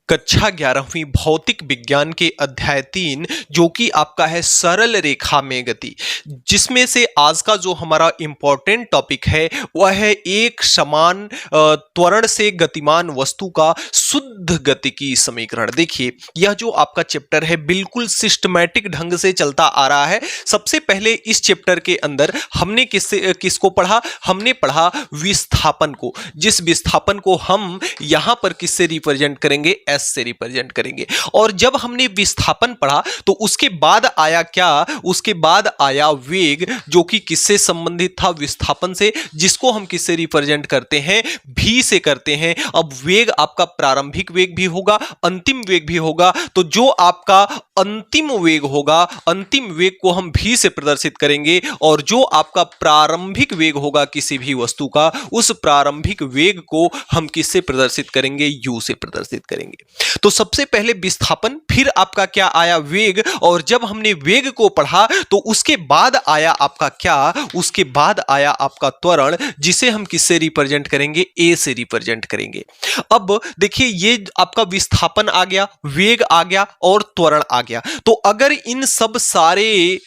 कक्षा 11वीं भौतिक विज्ञान के अध्याय 3 जो कि आपका है सरल रेखा में गति, जिसमें से आज का जो हमारा इंपॉर्टेंट टॉपिक है वह है एक समान त्वरण से गतिमान वस्तु का शुद्ध गतिकी समीकरण। देखिए यह जो आपका चैप्टर है बिल्कुल सिस्टमैटिक ढंग से चलता आ रहा है। सबसे पहले इस चैप्टर के अंदर हमने किसको पढ़ा? हमने पढ़ा विस्थापन को, जिस विस्थापन को हम यहां पर किससे रिप्रेजेंट करेंगे? एस से रिप्रेजेंट करेंगे। और जब हमने विस्थापन पढ़ा तो उसके बाद आया क्या? उसके बाद आया वेग, जो कि किससे संबंधित था? विस्थापन से, जिसको हम किससे रिप्रेजेंट करते हैं? भी से करते हैं। अब वेग आपका प्रारंभिक वेग भी होगा, अंतिम वेग भी होगा। तो जो आपका अंतिम वेग होगा, अंतिम वेग को हम भी से प्रदर्शित करेंगे, और जो आपका प्रारंभिक वेग होगा किसी भी वस्तु का, उस प्रारंभिक वेग को हम किससे प्रदर्शित करेंगे? यू से प्रदर्शित करेंगे। तो सबसे पहले विस्थापन, फिर आपका क्या आया? वेग। और जब हमने वेग को पढ़ा तो उसके बाद आया आपका क्या? उसके बाद आया आपका त्वरण, जिसे हम किससे रिप्रेजेंट करेंगे? ए से रिप्रेजेंट करेंगे। अब देखिए ये आपका विस्थापन आ गया, वेग आ गया और त्वरण आ गया। तो अगर इन सब सारे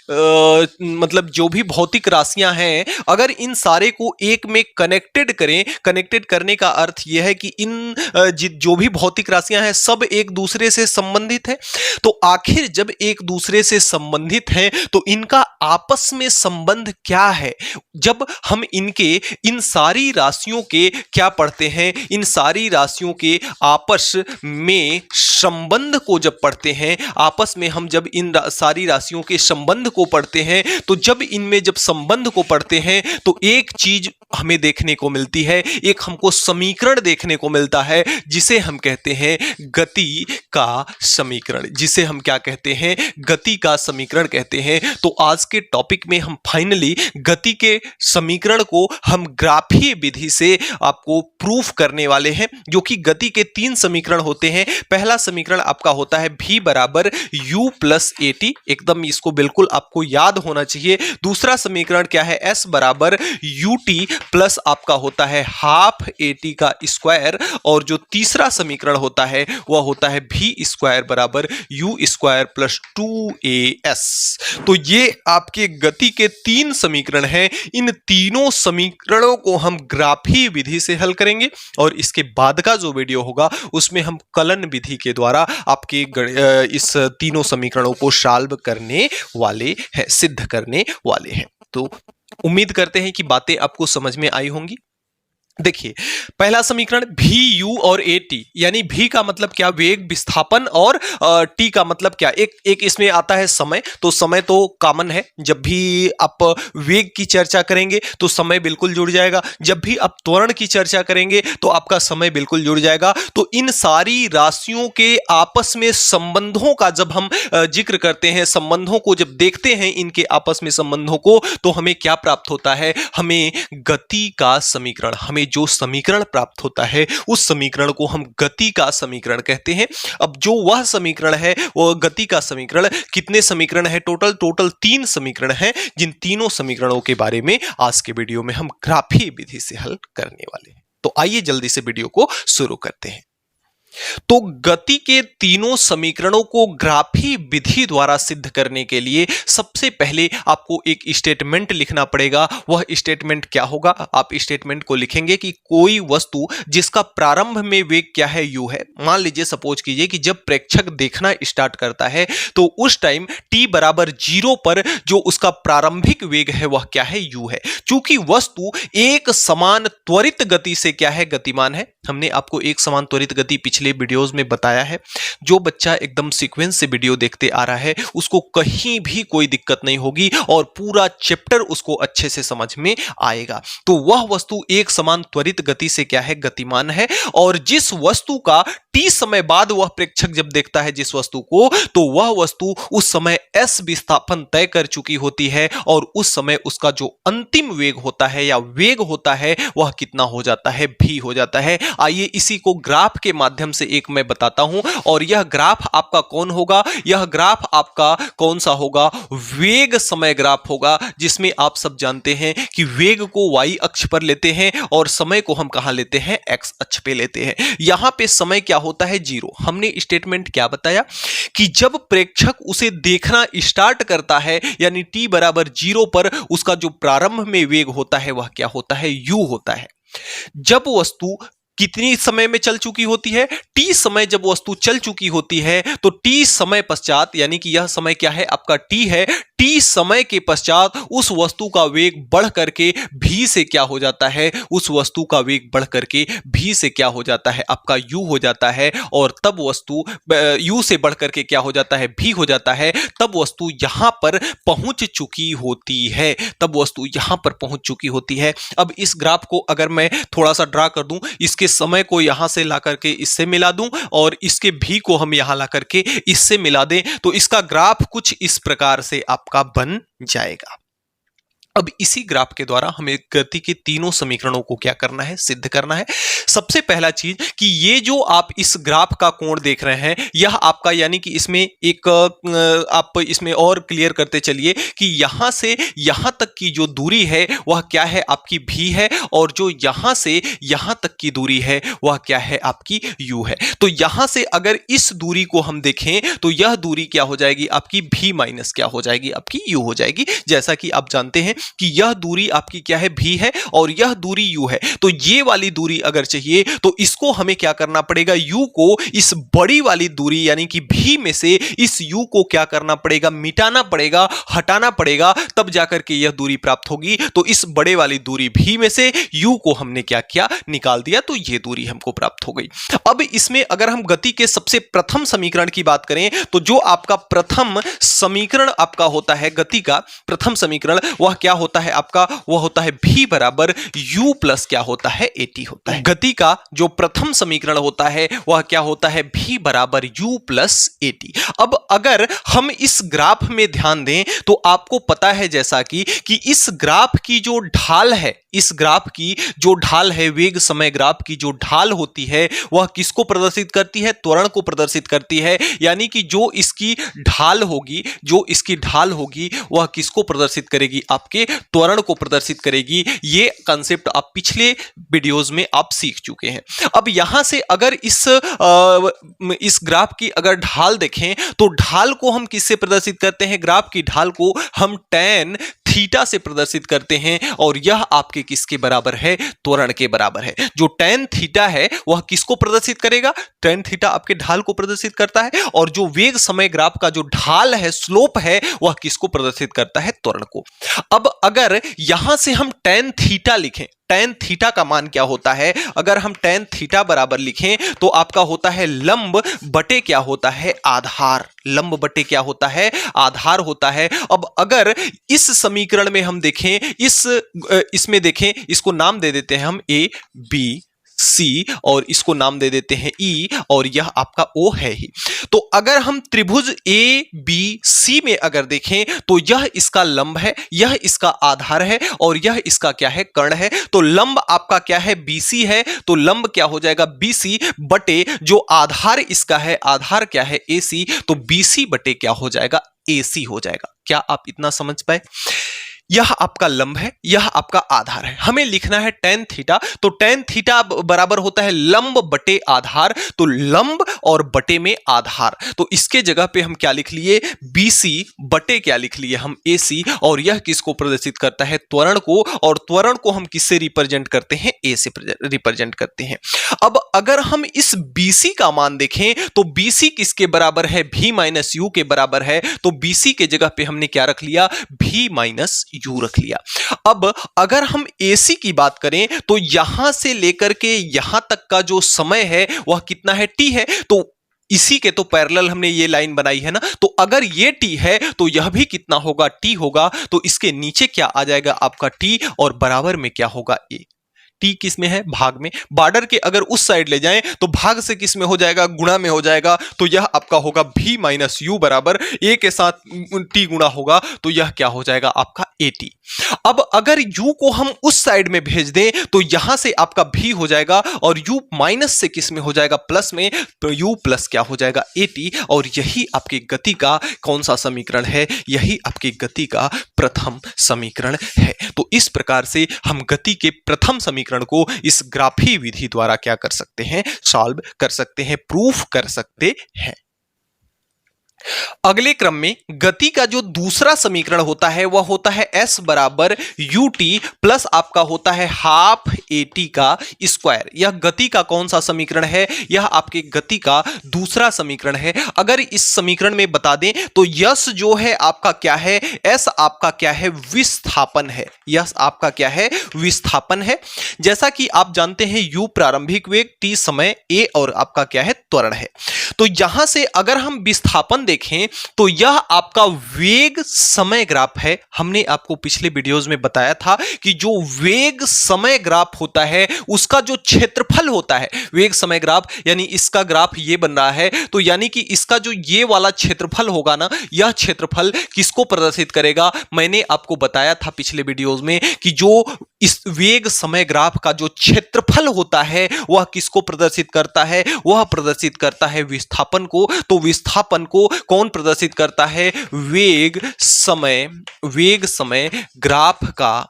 मतलब जो भी भौतिक राशियां हैं, अगर इन सारे को एक में कनेक्टेड करें, कनेक्टेड करने का अर्थ यह है कि इन जो भी भौतिक राशियां हैं सब एक दूसरे से संबंधित है। तो आखिर जब एक दूसरे से संबंधित हैं तो इनका आपस में संबंध क्या है? जब हम इन सारी राशियों के क्या पढ़ते हैं? इन सारी राशियों के आपस में संबंध को जब पढ़ते हैं, आपस में हम जब इन सारी राशियों के संबंध को पढ़ते हैं, तो जब इनमें जब संबंध को पढ़ते हैं तो एक चीज हमें देखने को मिलती है, एक हमको समीकरण देखने को मिलता है, जिसे हम कहते हैं गति का समीकरण। जिसे हम क्या कहते हैं? गति का समीकरण कहते हैं। तो आज के टॉपिक में हम फाइनली गति के समीकरण को हम ग्राफीय विधि से आपको प्रूफ करने वाले हैं, जो कि गति के 3 समीकरण होते हैं। पहला समीकरण आपका होता है v बराबर u प्लस ए टी, एकदम इसको बिल्कुल आपको याद होना चाहिए। दूसरा समीकरण क्या है? s बराबर यू टी प्लस आपका होता है हाफ ए टी का स्क्वायर। और जो तीसरा समीकरण होता है वह होता है v स्क्वायर बराबर u स्क्वायर प्लस 2as। तो ये आपके गति के 3 समीकरण हैं। इन तीनों समीकरणों को हम ग्राफीय विधि से हल करेंगे, और इसके बाद का जो वीडियो होगा उसमें हम कलन विधि के द्वारा आपके इस तीनों समीकरणों को सॉल्व करने वाले हैं, सिद्ध करने वाले हैं। तो उम्मीद करते हैं कि बातें आपको समझ में आई होंगी। देखिए पहला समीकरण भी यू और ए टी, यानी भी का मतलब क्या? वेग, विस्थापन, और टी का मतलब क्या? एक इसमें आता है समय। तो समय तो कॉमन है, जब भी आप वेग की चर्चा करेंगे तो समय बिल्कुल जुड़ जाएगा, जब भी आप त्वरण की चर्चा करेंगे तो आपका समय बिल्कुल जुड़ जाएगा। तो इन सारी राशियों के आपस में संबंधों का जब हम जिक्र करते हैं, संबंधों को जब देखते हैं, इनके आपस में संबंधों को, तो हमें क्या प्राप्त होता है? हमें गति का समीकरण, हमें जो समीकरण प्राप्त होता है उस समीकरण को हम गति का समीकरण कहते हैं। अब जो वह समीकरण है, वो गति का समीकरण, कितने समीकरण है? टोटल 3 समीकरण हैं, जिन तीनों समीकरणों के बारे में आज के वीडियो में हम ग्राफीय विधि से हल करने वाले हैं। तो आइए जल्दी से वीडियो को शुरू करते हैं। तो गति के तीनों समीकरणों को ग्राफीय विधि द्वारा सिद्ध करने के लिए सबसे पहले आपको एक स्टेटमेंट लिखना पड़ेगा। वह स्टेटमेंट क्या होगा? आप स्टेटमेंट को लिखेंगे कि कोई वस्तु जिसका प्रारंभ में वेग क्या है? u है। मान लीजिए, सपोज कीजिए कि जब प्रेक्षक देखना स्टार्ट करता है तो उस टाइम t बराबर 0 पर जो उसका प्रारंभिक वेग है वह क्या है? u है। चूंकि वस्तु एक समान त्वरित गति से क्या है? गतिमान है। हमने आपको एक समान त्वरित गति पिछले वीडियोस में बताया है। जो बच्चा एकदम सीक्वेंस से वीडियो देखते आ रहा है उसको कहीं भी कोई दिक्कत नहीं होगी और पूरा चैप्टर उसको अच्छे से समझ में आएगा। तो वह वस्तु एक समान त्वरित गति से क्या है? गतिमान है। और जिस वस्तु का t समय बाद वह प्रेक्षक जब देखता है जिस वस्तु को, तो वह वस्तु उस समय s विस्थापन तय कर चुकी होती है, और उस समय उसका जो अंतिम वेग होता है या वेग होता है वह कितना हो जाता है? v हो जाता है। आइए इसी को ग्राफ के माध्यम से एक मैं बताता हूं। और यह ग्राफ आपका कौन होगा? यह ग्राफ आपका कौन सा होगा? वेग समय ग्राफ होगा, जिसमें आप सब जानते हैं कि वेग को y अक्ष पर लेते हैं और समय को हम कहां लेते हैं? x अक्ष पे लेते हैं। यहां पे समय क्या होता है जीरो। हमने स्टेटमेंट क्या बताया कि जब प्रेक्षक उसे देखना स्टार्ट करता है यानी t बराबर जीरो पर उसका जो प्रारंभ में वेग होता है वह क्या होता है, u होता है। जब वस्तु कितनी समय में चल चुकी होती है, t समय जब वस्तु चल चुकी होती है तो t समय पश्चात यानी कि यह समय क्या है आपका t है, t समय के पश्चात उस वस्तु का वेग बढ़ करके v से क्या हो जाता है, उस वस्तु का वेग बढ़ करके v से क्या हो जाता है आपका u हो जाता है। और तब वस्तु u से बढ़ करके क्या हो जाता है, v हो जाता है। तब वस्तु यहां पर पहुंच चुकी होती है, तब वस्तु यहां पर पहुंच चुकी होती है। अब इस ग्राफ को अगर मैं थोड़ा सा ड्रा कर दूं, इसके समय को यहां से ला करके इससे मिला दूं और इसके भी को हम यहां ला करके इससे मिला दें तो इसका ग्राफ कुछ इस प्रकार से आपका बन जाएगा। अब इसी ग्राफ के द्वारा हमें गति के तीनों समीकरणों को क्या करना है, सिद्ध करना है। सबसे पहला चीज कि ये जो आप इस ग्राफ का कोण देख रहे हैं यह आपका यानी कि इसमें एक आप इसमें और क्लियर करते चलिए कि यहां से यहां तक की जो दूरी है वह क्या है आपकी v है और जो यहां से यहां तक की दूरी है वह क्या है आपकी u है। तो यहां से अगर इस दूरी को हम देखें तो यह दूरी क्या हो जाएगी आपकी v माइनस क्या हो जाएगी आपकी u हो जाएगी। जैसा कि आप जानते हैं कि यह दूरी आपकी क्या है v है और यह दूरी u है। तो ये वाली दूरी अगर चाहिए तो इसको हमें क्या करना पड़ेगा, u को इस बड़ी वाली दूरी यानी कि v में से इस u को क्या करना पड़ेगा, मिटाना पड़ेगा, हटाना पड़ेगा, तब जाकर के यह दूरी प्राप्त होगी। तो इस बड़े वाली दूरी v में से u को हमने क्या किया, निकाल दिया, तो ये दूरी हमको प्राप्त हो गई। अब इसमें अगर हम गति के सबसे प्रथम समीकरण की बात करें तो जो आपका प्रथम समीकरण आपका होता है गति का प्रथम समीकरण वह क्या होता है आपका, वह होता है v बराबर u प्लस क्या होता है at होता है। गति का जो प्रथम समीकरण होता है वह क्या होता है, v बराबर u प्लस at। अब अगर हम इस ग्राफ में ध्यान दें तो आपको पता है जैसा कि इस ग्राफ की जो ढाल है, इस ग्राफ की जो ढाल है, वेग समय ग्राफ की जो ढाल होती है वह किसको प्रदर्शित करती है, त्वरण को प्रदर्शित करती है। यानी कि जो इसकी ढाल होगी, जो इसकी ढाल होगी वह किसको प्रदर्शित करेगी, आपके त्वरण को प्रदर्शित करेगी। ये कंसेप्ट आप पिछले वीडियोस में आप सीख चुके हैं। अब यहां से अगर इस ग्राफ की अगर ढाल देखें तो ढाल को हम किससे प्रदर्शित करते हैं, ग्राफ की ढाल को हम tan थीटा से प्रदर्शित करते हैं और यह आपके किसके बराबर है, त्वरण के बराबर है। जो tan थीटा है वह किसको प्रदर्शित करेगा, tan थीटा आपके ढाल को प्रदर्शित करता है और जो वेग समय ग्राफ का जो ढाल है, स्लोप है, वह किसको प्रदर्शित करता है, त्वरण को। अब अगर यहां से हम tan थीटा लिखें, tan थीटा का मान क्या होता है, अगर हम tan थीटा बराबर लिखें तो आपका होता है लंब बटे क्या होता है, आधार। लंब बटे क्या होता है, आधार होता है। अब अगर इस समीकरण में हम देखें, इसमें देखें, इसको नाम दे देते हैं हम a b C और इसको नाम दे देते हैं E और यह आपका O है ही। तो अगर हम त्रिभुज A B C में अगर देखें तो यह इसका लंब है, यह इसका आधार है और यह इसका क्या है, कर्ण है। तो लंब आपका क्या है, BC है, तो लंब क्या हो जाएगा BC बटे जो आधार इसका है, आधार क्या है AC, तो BC बटे क्या हो जाएगा, AC हो जाएगा। क्या आप इतना समझ पाए? यह आपका लंब है, यह आपका आधार है। हमें लिखना है tan थीटा, तो tan थीटा बराबर होता है लंब बटे आधार। तो लंब और बटे में आधार, तो इसके जगह पे हम क्या लिख लिए, BC बटे क्या लिख लिए हम, AC। और यह किसको प्रदर्शित करता है, त्वरण को, और त्वरण को हम किससे रिप्रेजेंट करते हैं, A से रिप्रेजेंट करते हैं। अब अगर हम इस BC का मान देखें तो BC किसके बराबर है, V माइनस U के बराबर है। तो BC के जगह पे हमने क्या रख लिया, V माइनस U रख लिया। अब अगर हम AC की बात करें तो यहां से लेकर के यहां तक का जो समय है वह कितना है, T है। तो इसी के तो पैरेलल हमने ये लाइन बनाई है ना, तो अगर ये T है तो यह भी कितना होगा, T होगा। तो इसके नीचे क्या आ जाएगा आपका T और बराबर में क्या होगा, A। T किस में है, भाग में। बॉर्डर के अगर उस साइड ले जाएं तो भाग से किस में हो जाएगा, गुणा में हो जाएगा। तो यह आपका होगा V माइनस U बराबर A के साथ T गुणा होगा, तो यह क्या हो जाएगा आपका AT। अब अगर U को हम उस साइड में भेज दें तो यहां से आपका V हो जाएगा और U माइनस से किस में हो जाएगा, प्लस में। तो U प्लस क्या हो जाएगा, AT। और यही आपकी गति का कौन सा समीकरण है, यही आपकी गति का प्रथम समीकरण है। तो इस प्रकार से हम गति के प्रथम समीकरण समीकरण को इस ग्राफी विधि द्वारा क्या कर सकते हैं, सॉल्व कर सकते हैं, प्रूफ कर सकते हैं। अगले क्रम में गति का जो दूसरा समीकरण होता है वह होता है s बराबर ut प्लस आपका होता है हाफ at का स्क्वायर। यह गति का कौन सा समीकरण है, यह आपके गति का दूसरा समीकरण है। अगर इस समीकरण में बता दें तो यस जो है आपका क्या है, s आपका क्या है, विस्थापन है। यस आपका क्या है, विस्थापन है। जैसा कि आप जानते हैं u प्रारंभिक वेग, t समय, a और आपका क्या है, त्वरण है। तो यहां से अगर हम विस्थापन देखें तो यह आपका वेग समय ग्राफ है। हमने आपको पिछले वीडियोस में बताया था कि जो वेग समय ग्राफ होता है उसका जो क्षेत्रफल होता है, वेग समय ग्राफ यानी इसका ग्राफ ये बन रहा है, तो यानी कि इसका जो ये वाला क्षेत्रफल होगा ना, यह क्षेत्रफल किसको प्रदर्शित करेगा, मैंने आपको बताया था पिछले वीडियोस में कि जो इस वेग समय ग्राफ का जो क्षेत्रफल होता है वह किसको प्रदर्शित करता है, वह प्रदर्शित करता है विस्थापन को। तो विस्थापन को कौन प्रदर्शित करता है, वेग समय ग्राफ का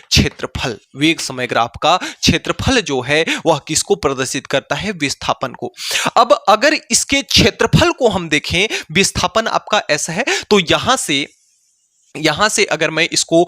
क्षेत्रफल। वेग समय ग्राफ का क्षेत्रफल जो है वह किसको प्रदर्शित करता है, विस्थापन को। अब अगर इसके क्षेत्रफल को हम देखें, विस्थापन आपका s है, तो यहां से अगर मैं इसको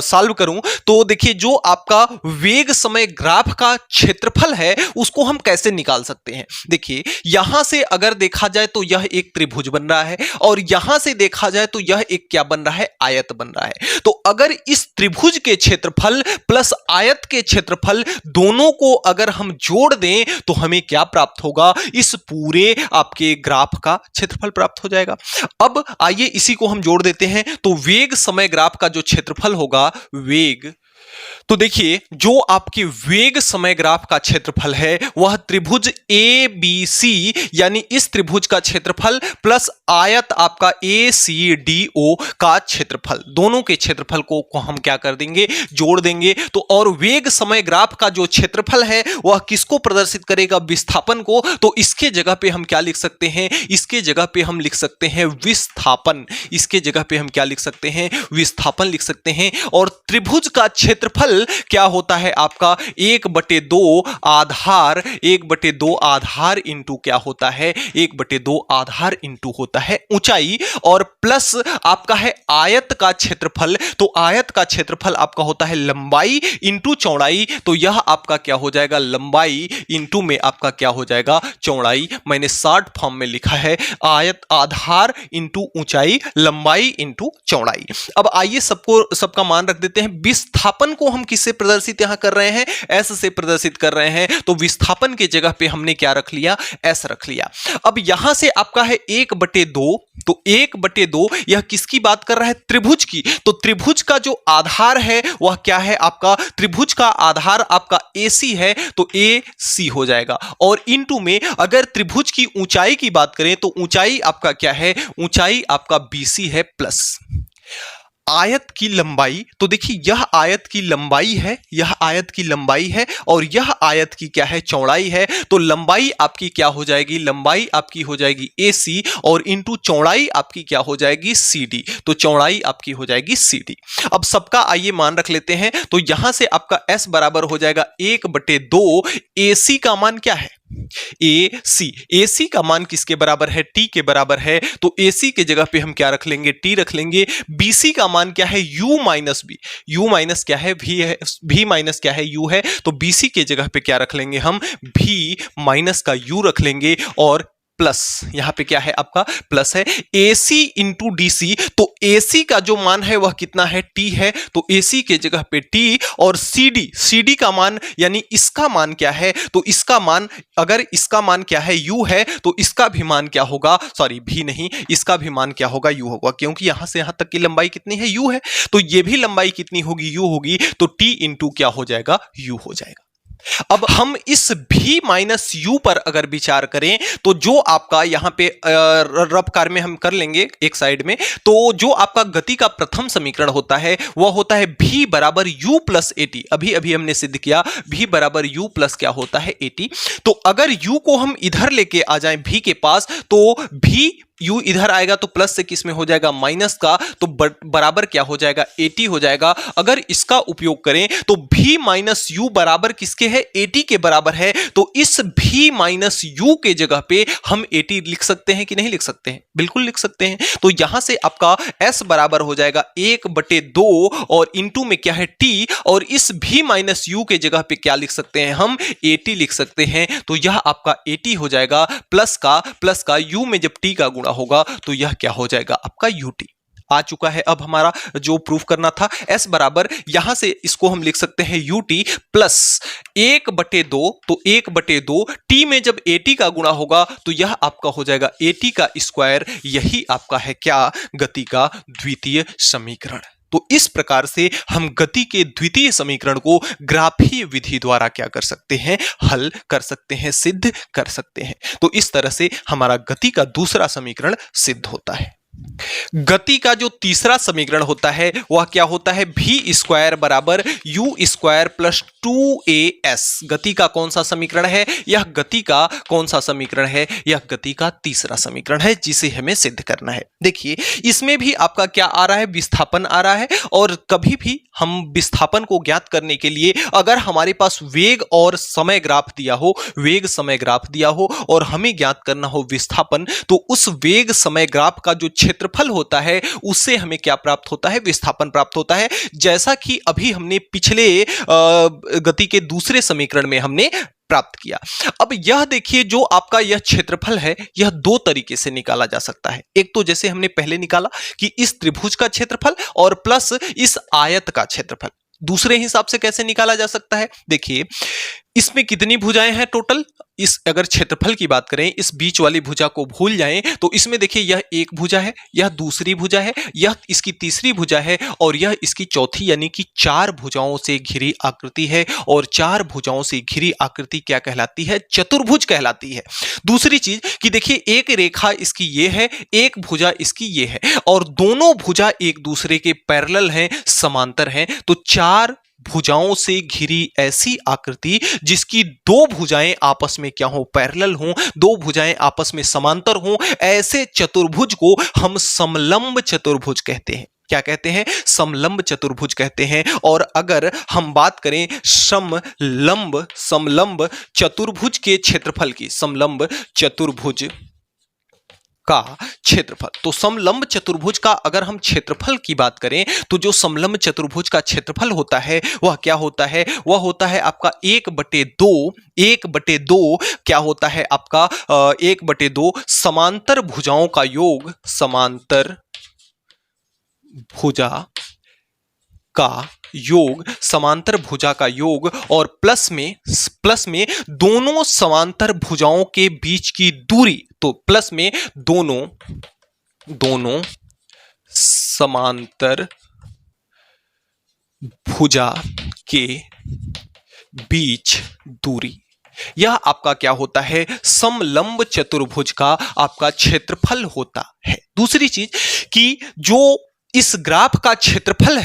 सॉल्व करूं तो देखिए जो आपका वेग समय ग्राफ का क्षेत्रफल है उसको हम कैसे निकाल सकते हैं। देखिए यहां से अगर देखा जाए तो यह एक त्रिभुज बन रहा है और यहां से देखा जाए तो यह एक क्या बन रहा है, आयत बन रहा है। तो अगर इस त्रिभुज के क्षेत्रफल प्लस आयत के क्षेत्रफल दोनों को अगर हम जोड़ दें तो हमें क्या प्राप्त होगा, इस पूरे आपके ग्राफ का क्षेत्रफल प्राप्त हो जाएगा। अब आइए इसी को हम जोड़ देते हैं। तो वेग समय ग्राफ का जो क्षेत्रफल होगा, तो देखिए जो आपके वेग समय ग्राफ का क्षेत्रफल है वह त्रिभुज ABC यानी इस त्रिभुज का क्षेत्रफल प्लस आयत आपका ACDO का क्षेत्रफल, दोनों के क्षेत्रफल को हम क्या कर देंगे, जोड़ देंगे। तो और वेग समय ग्राफ का जो क्षेत्रफल है वह किसको प्रदर्शित करेगा, विस्थापन को। तो इसके जगह पे हम क्या लिख सकते हैं, इसके जगह पे हम लिख सकते हैं विस्थापन। इसके जगह पे हम क्या लिख सकते हैं, विस्थापन लिख सकते हैं। और त्रिभुज का क्षेत्रफल क्या होता है आपका 1/2 आधार इंटू क्या होता है, 1/2 आधार इंटू होता है ऊंचाई, और प्लस आपका है आयत का क्षेत्रफल। तो आयत का क्षेत्रफल आपका होता है लंबाई इंटू चौड़ाई। तो यह आपका क्या हो जाएगा, लंबाई इंटू में आपका क्या हो जाएगा, चौड़ाई। मैंने शॉर्ट फॉर्म में लिखा है आयत आधार इंटू ऊंचाई, लंबाई इंटू चौड़ाई। अब आइए सबका मान रख देते हैं। विस्थापन को हम किससे प्रदर्शित यहां कर रहे हैं, एस से प्रदर्शित कर रहे हैं। तो विस्थापन की जगह पे हमने क्या रख लिया, एस रख लिया। अब यहां से आपका है 1/2, तो 1/2 यह किसकी बात कर रहा है, त्रिभुज की। तो त्रिभुज का जो आधार है वह क्या है आपका, त्रिभुज का आधार आपका AC है, तो AC हो जाएगा। और इनटू में अगर त्रिभुज की ऊंचाई की बात करें तो ऊंचाई आपका क्या है, ऊंचाई आपका BC है, प्लस आयत की लंबाई। तो देखिए यह आयत की लंबाई है, यह आयत की लंबाई है और यह आयत की क्या है, चौड़ाई है। तो लंबाई आपकी क्या हो जाएगी, लंबाई आपकी हो जाएगी AC और इंटू चौड़ाई आपकी क्या हो जाएगी, CD। तो चौड़ाई आपकी हो जाएगी CD। अब सबका आइए मान रख लेते हैं। तो यहां से आपका S बराबर हो जाएगा 1/2। AC का मान क्या है, AC का मान किसके बराबर है, T के बराबर है। तो AC के जगह पे हम क्या रख लेंगे, T रख लेंगे। BC का मान क्या है, U minus B, U minus क्या है, V है, V माइनस क्या है, U है। तो BC के जगह पे क्या रख लेंगे हम, V माइनस का U रख लेंगे और प्लस यहां पे क्या है आपका प्लस है AC इंटू DC। तो AC का जो मान है वह कितना है, T है। तो AC के जगह पे T और CD का मान यानी इसका मान क्या है, तो इसका मान, अगर इसका मान क्या है U है तो इसका भी मान क्या होगा, सॉरी भी नहीं, इसका भी मान क्या होगा, U होगा, क्योंकि यहां से यहां तक की लंबाई कितनी है, U है। तो ये भी लंबाई कितनी होगी, U होगी। तो T इंटू क्या हो जाएगा, U हो जाएगा। अब हम इस V माइनस U पर अगर विचार करें तो जो आपका यहां पे रफ कार में हम कर लेंगे एक साइड में। तो जो आपका गति का प्रथम समीकरण होता है वह होता है V बराबर U प्लस AT। अभी हमने सिद्ध किया V बराबर U प्लस क्या होता है, AT। तो अगर U को हम इधर लेके आ जाएं V के पास, तो V u इधर आएगा तो प्लस से किस में हो जाएगा माइनस का, तो बराबर क्या हो जाएगा 80 हो जाएगा। अगर इसका उपयोग करें तो v माइनस यू बराबर किसके है 80 के बराबर है, तो इस v माइनस यू के जगह पे हम 80 लिख सकते हैं कि नहीं लिख सकते हैं, बिल्कुल लिख सकते हैं। तो यहां से आपका s बराबर हो जाएगा 1/2 और इंटू में क्या है t, और इस v माइनस यू के जगह पे क्या लिख सकते हैं हम 80 लिख सकते हैं। तो यह आपका 80 हो जाएगा, प्लस का u में जब t का गुणा होगा तो यह क्या हो जाएगा आपका ut आ चुका है। अब हमारा जो प्रूफ करना था s बराबर, यहां से इसको हम लिख सकते हैं ut प्लस 1/2, तो 1/2 t में जब 80 का गुणा होगा तो यह आपका हो जाएगा 80 का स्क्वायर। यही आपका है क्या गति का द्वितीय समीकरण। तो इस प्रकार से हम गति के द्वितीय समीकरण को ग्राफीय विधि द्वारा क्या कर सकते हैं, हल कर सकते हैं, सिद्ध कर सकते हैं। तो इस तरह से हमारा गति का दूसरा समीकरण सिद्ध होता है। गति का जो तीसरा समीकरण होता है वह क्या होता है, v स्क्वायर बराबर यू स्क्वायर प्लस 2as। गति का कौन सा समीकरण है, यह गति का कौन सा समीकरण है, यह गति का तीसरा समीकरण है जिसे हमें सिद्ध करना है। देखिए इसमें भी आपका क्या आ रहा है, विस्थापन आ रहा है। और कभी भी हम विस्थापन को ज्ञात करने के लिए अगर हमारे पास वेग और समय ग्राफ दिया हो, वेग समय ग्राफ दिया हो और हमें ज्ञात करना हो विस्थापन, तो उस वेग समय ग्राफ का जो क्षेत्रफल होता है उससे हमें क्या प्राप्त होता है, विस्थापन प्राप्त होता है। जैसा कि अभी हमने पिछले गति के दूसरे समीकरण में हमने प्राप्त किया। अब यह देखिए जो आपका यह क्षेत्रफल है यह दो तरीके से निकाला जा सकता है। एक तो जैसे हमने पहले निकाला कि इस त्रिभुज का क्षेत्रफल और प्लस इस आयत का क्षेत्रफल। दूसरे हिसाब से कैसे निकाला जा सकता है, देखिए इसमें कितनी भुजाएं हैं टोटल, इस अगर क्षेत्रफल की बात करें इस बीच वाली भुजा को भूल जाएं तो इसमें देखिए यह एक भुजा है, यह दूसरी भुजा है, यह इसकी तीसरी भुजा है और यह इसकी चौथी, यानी कि 4 भुजाओं से घिरी आकृति है। और 4 भुजाओं से घिरी आकृति क्या कहलाती है, चतुर्भुज कहलाती है। दूसरी चीज कि देखिए एक रेखा इसकी ये है, एक भुजा इसकी ये है और दोनों भुजा एक दूसरे के पैरेलल हैं, समांतर हैं। तो 4 भुजाओं से घिरी ऐसी आकृति जिसकी 2 भुजाएं आपस में क्या हो, पैरेलल हों, 2 भुजाएं आपस में समांतर हों, ऐसे चतुर्भुज को हम समलंब चतुर्भुज कहते हैं। क्या कहते हैं, समलंब चतुर्भुज कहते हैं। और अगर हम बात करें समलंब चतुर्भुज के क्षेत्रफल की, समलंब चतुर्भुज का क्षेत्रफल, तो समलंब चतुर्भुज का अगर हम क्षेत्रफल की बात करें तो जो समलंब चतुर्भुज का क्षेत्रफल होता है वह क्या होता है, वह होता है आपका 1/2 क्या होता है आपका 1/2 समांतर भुजाओं का योग, समांतर भुजा का योग, समांतर भुजा का योग और प्लस में दोनों समांतर भुजाओं के बीच की दूरी। तो प्लस में दोनों समांतर भुजा के बीच दूरी, यह आपका क्या होता है, समलंब चतुर्भुज का आपका क्षेत्रफल होता है। दूसरी चीज कि जो इस ग्राफ का क्षेत्रफल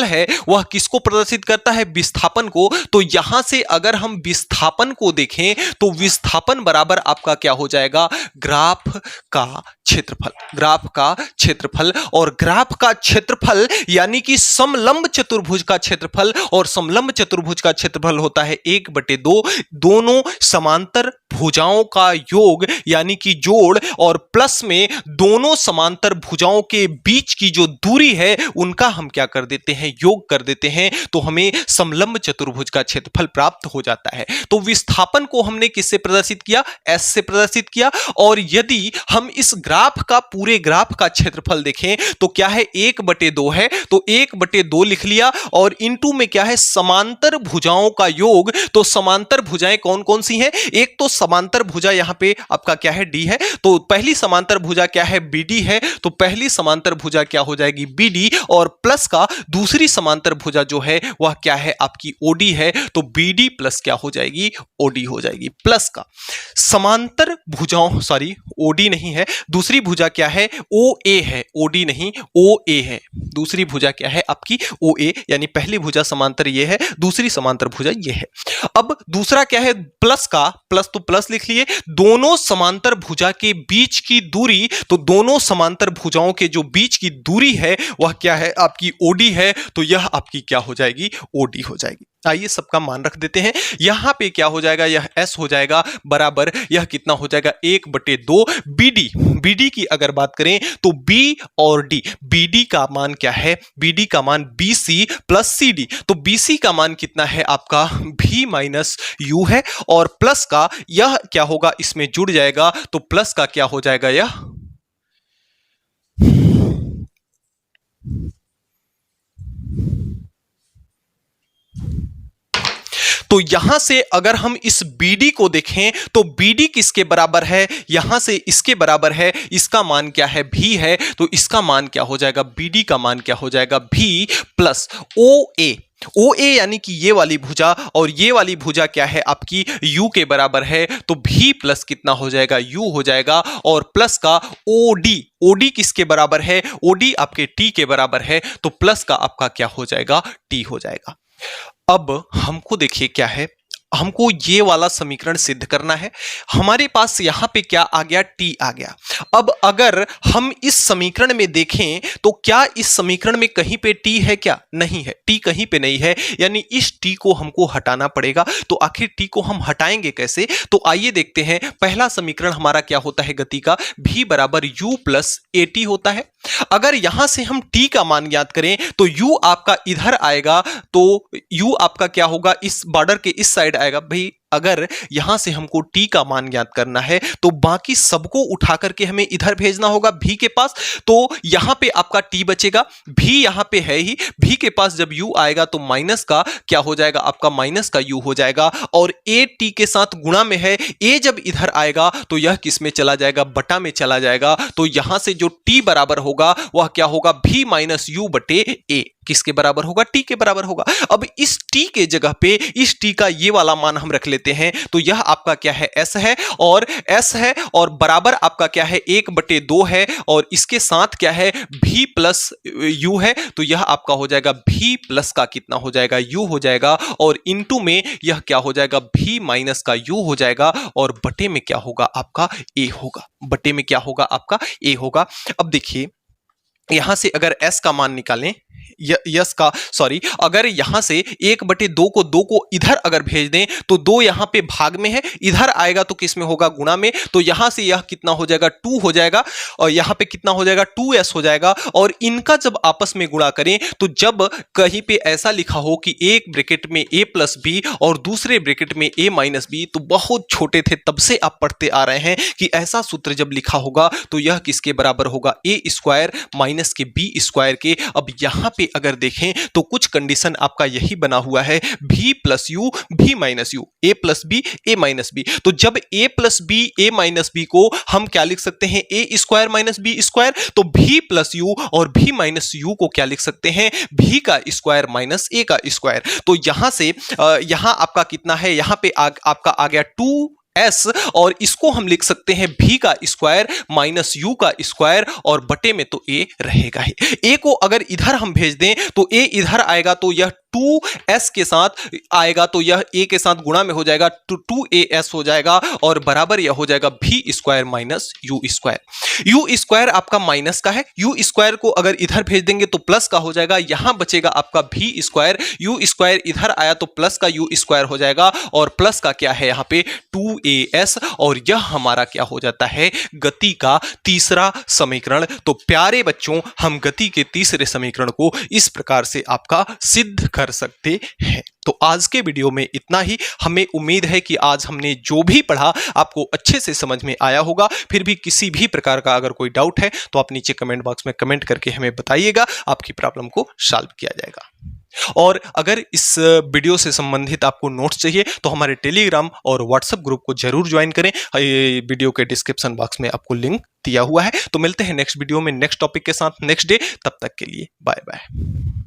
है, वह किसको प्रदर्शित करता है, विस्थापन को। तो यहां से अगर हम विस्थापन को देखें तो विस्थापन बराबर आपका क्या हो जाएगा, ग्राफ का क्षेत्रफल। और ग्राफ का क्षेत्रफल यानी कि समलंब चतुर्भुज का क्षेत्रफल, और समलंब चतुर्भुज का क्षेत्रफल होता है 1/2 दोनों समांतर भुजाओं का योग यानी कि जोड़, और प्लस में दोनों समांतर भुजाओं के बीच की जो दूरी है उनका हम क्या कर देते हैं, योग कर देते हैं। तो हमें समलंब चतुर्भुज का क्षेत्रफल प्राप्त हो जाता है। तो विस्थापन को हमने किससे प्रदर्शित किया, s से प्रदर्शित किया। और यदि हम इस ग्राफ का, पूरे ग्राफ का क्षेत्रफल देखें तो क्या है, 1/2 है, तो 1/2 लिख लिया और इनटू में क्या है, समांतर भुजाओं का योग। तो समांतर भुजाएं कौन कौन सी हैं, एक तो समांतर भुजा यहां पे आपका क्या है, डी है। तो पहली समांतर भुजा क्या है, बीडी है। तो पहली समांतर भुजा क्या हो जाएगी, बीडी, और प्लस का दूसरी समांतर भुजा जो है वह क्या है, आपकी ओडी है। तो बीडी प्लस क्या हो जाएगी, ओडी हो जाएगी। प्लस का समांतर भुजाओं, सॉरी ओडी नहीं है, दूसरी भुजा क्या है, ओ ए है, ओडी नहीं ओ ए है। दूसरी भुजा क्या है आपकी, ओ ए, यानी पहली भुजा समांतर ये है, दूसरी समांतर भुजा ये है। अब दूसरा क्या है, प्लस का, प्लस तो प्लस प्लस लिख लिए। दोनों समांतर भुजा के बीच की दूरी, तो दोनों समांतर भुजाओं के जो बीच की दूरी है वह क्या है, आपकी ओडी है, तो यह आपकी क्या हो जाएगी, ओडी हो जाएगी। आइए सबका मान रख देते हैं। यहां पे क्या हो जाएगा, यह एस हो जाएगा बराबर, यह कितना हो जाएगा 1/2 बीडी। बीडी की अगर बात करें तो बी और डी, बीडी का मान क्या है, बीडी का मान बीसी प्लस सीडी। तो बीसी का मान कितना है आपका, भी माइनस यू है, और प्लस का यह क्या होगा, इसमें जुड़ जाएगा, तो प्लस का क्या हो जाएगा, यह तो यहां से अगर हम इस BD को देखें तो BD किसके बराबर है, यहां से इसके बराबर है, इसका मान क्या है, भी है, तो इसका मान क्या हो जाएगा, BD का मान क्या हो जाएगा, भी प्लस OA। OA यानी कि ये वाली भुजा, और ये वाली भुजा क्या है आपकी U के बराबर है, तो भी प्लस कितना हो जाएगा, U हो जाएगा, और प्लस का OD, OD किसके बराबर है, OD आपके T के बराबर है, तो प्लस का आपका क्या हो जाएगा, T हो जाएगा। अब हमको देखिए क्या है, हमको ये वाला समीकरण सिद्ध करना है। हमारे पास यहां पे क्या आ गया, टी आ गया। अब अगर हम इस समीकरण में देखें तो क्या इस समीकरण में कहीं पे टी है, क्या नहीं है, टी कहीं पे नहीं है, यानी इस टी को हमको हटाना पड़ेगा। तो आखिर टी को हम हटाएंगे कैसे, तो आइए देखते हैं। पहला समीकरण हमारा क्या होता है गति का, v बराबर u प्लस ए टी होता है। अगर यहां से हम t का मान ज्ञात करें तो u आपका इधर आएगा, तो u आपका क्या होगा, इस बॉर्डर के इस साइड आएगा। भाई अगर यहां से हमको t का मान ज्ञात करना है तो बाकी सबको उठा करके हमें इधर भेजना होगा v के पास, तो यहां पे आपका t बचेगा, v यहां पे है ही, v के पास जब u आएगा तो माइनस का क्या हो जाएगा, आपका माइनस का u हो जाएगा, और a t के साथ गुणा में है, a जब इधर आएगा तो यह किस में चला जाएगा, बटा में चला जाएगा। तो यहां से जो t बराबर होगा वह क्या होगा, v माइनस यू बटे a, किसके बराबर होगा, t के बराबर होगा। अब इस t के जगह पे इस t का ये वाला मान हम रख लेते हैं, तो यह आपका क्या है, s है, और s है, और बराबर आपका क्या है, 1/2 है, और इसके साथ क्या है, v प्लस u है, तो यह आपका हो जाएगा v प्लस का कितना हो जाएगा, u हो जाएगा, और इनटू में यह क्या हो जाएगा, v माइनस का u हो जाएगा, और बटे में क्या होगा आपका a होगा, बटे में क्या होगा आपका a होगा। अब देखिए यहां से अगर s का मान निकालें, यस का सॉरी, अगर यहां से 1/2 को 2 को इधर अगर भेज दें तो 2 यहां पे भाग में है, इधर आएगा तो किस में होगा, गुणा में, तो यहां से यह कितना हो जाएगा, 2 हो जाएगा, और यहां पे कितना हो जाएगा, 2s हो जाएगा। और इनका जब आपस में गुणा करें तो जब कहीं पे ऐसा लिखा हो कि एक ब्रैकेट में a प्लस बी और दूसरे ब्रैकेट में a माइनस बी, तो बहुत छोटे थे तब से आप पढ़ते आ रहे हैं कि ऐसा सूत्र जब लिखा होगा तो यह किसके बराबर होगा, a स्क्वायर माइनस के b स्क्वायर के। अब यहां पे अगर देखें तो कुछ कंडीशन आपका यही बना हुआ है, v plus U v minus U, a plus B a minus B. तो जब a plus B a minus B को हम क्या लिख सकते हैं, a square minus B square, तो v प्लस यू और v माइनस यू को क्या लिख सकते हैं, v का स्क्वायर माइनस a का स्क्वायर। तो यहां से यहां आपका कितना है, यहां पे आपका आ गया 2s, और इसको हम लिख सकते हैं v का स्क्वायर माइनस u का स्क्वायर, और बटे में तो a रहेगा ही। a को अगर इधर हम भेज दें तो a इधर आएगा, तो यह 2s के साथ आएगा, तो यह a के साथ गुणा में हो जाएगा, तो 2as हो जाएगा, और बराबर यह हो जाएगा v square minus u square. u square आपका माइनस का है, u स्क्वायर को अगर इधर भेज देंगे तो प्लस का हो जाएगा, यहां बचेगा आपका v स्क्वायर, u स्क्वायर इधर आया तो प्लस का u स्क्वायर हो जाएगा, और प्लस का क्या है यहाँ पे 2as, और यह हमारा क्या हो जाता है, गति का तीसरा समीकरण। तो प्यारे बच्चों, हम गति के तीसरे समीकरण को इस प्रकार से आपका सिद्ध कर सकते हैं। तो आज के वीडियो में इतना ही। हमें उम्मीद है कि आज हमने जो भी पढ़ा आपको अच्छे से समझ में आया होगा। फिर भी किसी भी प्रकार का अगर कोई डाउट है तो आप नीचे कमेंट बॉक्स में कमेंट करके हमें बताइएगा, आपकी प्रॉब्लम को सॉल्व किया जाएगा। और अगर इस वीडियो से संबंधित आपको नोट्स चाहिए तो हमारे टेलीग्राम और व्हाट्सएप ग्रुप को जरूर ज्वाइन करें। ये वीडियो के डिस्क्रिप्शन बॉक्स में आपको लिंक दिया हुआ है। तो मिलते हैं नेक्स्ट वीडियो में नेक्स्ट टॉपिक के साथ नेक्स्ट डे। तब तक के लिए बाय बाय।